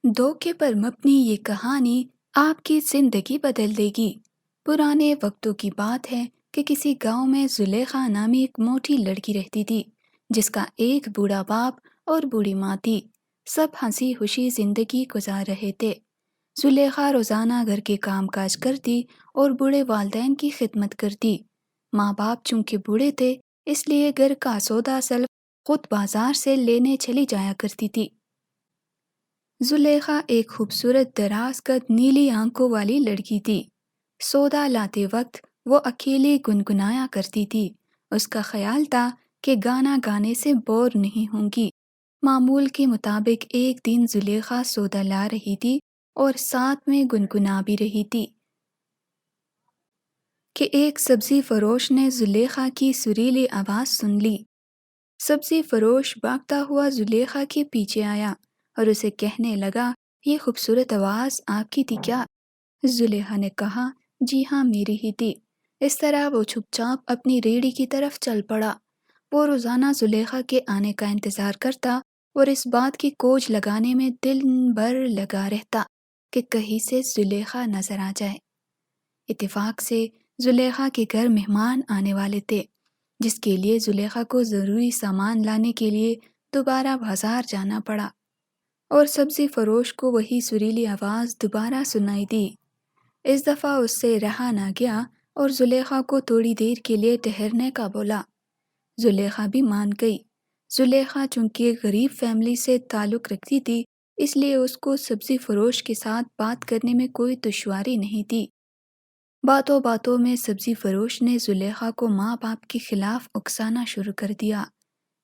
धोखे पर मबनी ये कहानी आपकी जिंदगी बदल देगी। पुराने वक्तों की बात है कि किसी गांव में जुलेखा नामी एक मोटी लड़की रहती थी, जिसका एक बूढ़ा बाप और बूढ़ी माँ थी। सब हंसी खुशी जिंदगी गुजार रहे थे। जुलेखा रोजाना घर के कामकाज करती और बूढ़े वालदैन की खिदमत करती। माँ बाप चूंकि बूढ़े थे, इसलिए घर का सौदा सल्फ खुद बाजार से लेने चली जाया करती थी। जुलेखा एक खूबसूरत दराज कद नीली आंखों वाली लड़की थी। सौदा लाते वक्त वो अकेली गुनगुनाया करती थी। उसका ख्याल था कि गाना गाने से बोर नहीं होंगी। मामूल के मुताबिक एक दिन जुलेखा सौदा ला रही थी और साथ में गुनगुना भी रही थी कि एक सब्जी फरोश ने जुलेखा की सुरीली आवाज़ सुन ली। सब्जी फरोश भागता हुआ जुलेखा के पीछे आया और उसे कहने लगा, ये खूबसूरत आवाज़ आपकी थी क्या? जुलेखा ने कहा, जी हाँ, मेरी ही थी। इस तरह वो चुपचाप अपनी रेहड़ी की तरफ चल पड़ा। वो रोज़ाना जुलेखा के आने का इंतज़ार करता और इस बात की खोज लगाने में दिन भर लगा रहता कि कहीं से जुलेखा नजर आ जाए। इत्तेफाक से जुलेखा के घर मेहमान आने वाले थे, जिसके लिए जुलेखा को ज़रूरी सामान लाने के लिए दोबारा बाजार जाना पड़ा और सब्जी फरोश को वही सुरीली आवाज़ दोबारा सुनाई दी। इस दफ़ा उससे रहा ना गया और जुलेखा को थोड़ी देर के लिए ठहरने का बोला। जुलेखा भी मान गई। जुलेखा चूंकि गरीब फैमिली से ताल्लुक़ रखती थी, इसलिए उसको सब्जी फरोश के साथ बात करने में कोई दुश्वारी नहीं थी। बातों बातों में सब्जी फरोश ने जुलेखा को माँ बाप के खिलाफ उकसाना शुरू कर दिया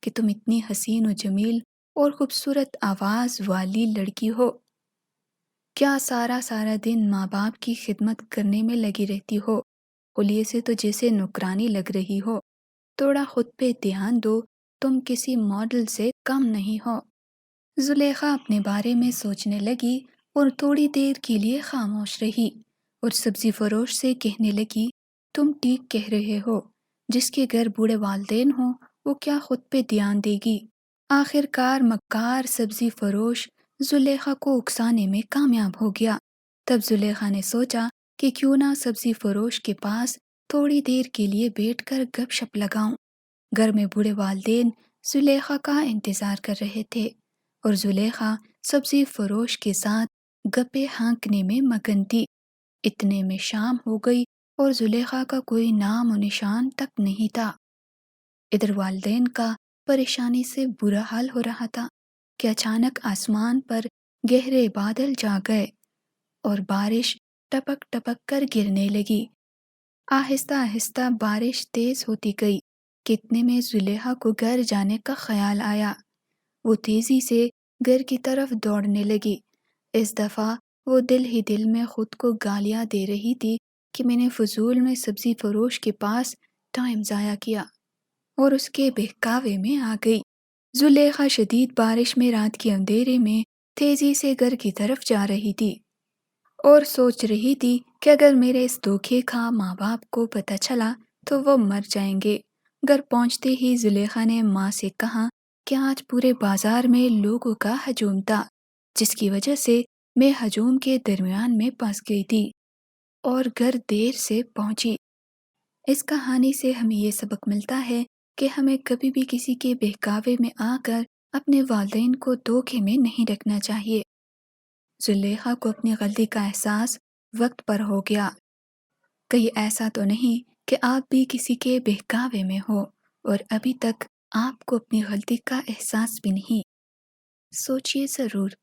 कि तुम इतनी हसीन और जमील और खूबसूरत आवाज़ वाली लड़की हो, क्या सारा सारा दिन माँ बाप की खिदमत करने में लगी रहती हो? हुलिये से तो जैसे नौकरानी लग रही हो। थोड़ा खुद पे ध्यान दो, तुम किसी मॉडल से कम नहीं हो। जुलेखा अपने बारे में सोचने लगी और थोड़ी देर के लिए खामोश रही और सब्जी फरोश से कहने लगी, तुम ठीक कह रहे हो। जिसके घर बूढ़े वालदेन हो, वो क्या खुद पे ध्यान देगी? आखिरकार मक्कार सब्जी फरोश जुलेखा को उकसाने में कामयाब हो गया। तब जुलेखा ने सोचा कि क्यों ना सब्जी फरोश के पास थोड़ी देर के लिए बैठकर गपशप लगाऊं। घर में बूढ़े वालदेन जुलेखा का इंतजार कर रहे थे और जुलेखा सब्जी फरोश के साथ गप्पे हाँकने में मगन थी। इतने में शाम हो गई और जुलेखा का कोई नाम और निशान तक नहीं था। इधर वालदेन का परेशानी से बुरा हाल हो रहा था कि अचानक आसमान पर गहरे बादल छा गए और बारिश टपक टपक कर गिरने लगी। आहिस्ता आहिस्ता बारिश तेज होती गई। कितने में जुलेखा को घर जाने का ख्याल आया। वो तेजी से घर की तरफ दौड़ने लगी। इस दफा वो दिल ही दिल में खुद को गालियां दे रही थी कि मैंने फजूल में सब्जी फरोश के पास टाइम ज़ाया किया और उसके बहकावे में आ गई। जुलेखा शदीद बारिश में रात के अंधेरे में तेजी से घर की तरफ जा रही थी और सोच रही थी कि अगर मेरे इस धोखे का माँ बाप को पता चला तो वो मर जाएंगे। घर पहुंचते ही जुलेखा ने माँ से कहा कि आज पूरे बाजार में लोगों का हजूम था, जिसकी वजह से मैं हजूम के दरमियान में फंस गई थी और घर देर से पहुंची। इस कहानी से हमें ये सबक मिलता है कि हमें कभी भी किसी के बहकावे में आकर अपने वालिदैन को धोखे में नहीं रखना चाहिए। जुलेखा को अपनी गलती का एहसास वक्त पर हो गया। कहीं ऐसा तो नहीं कि आप भी किसी के बहकावे में हो और अभी तक आपको अपनी गलती का एहसास भी नहीं। सोचिए ज़रूर।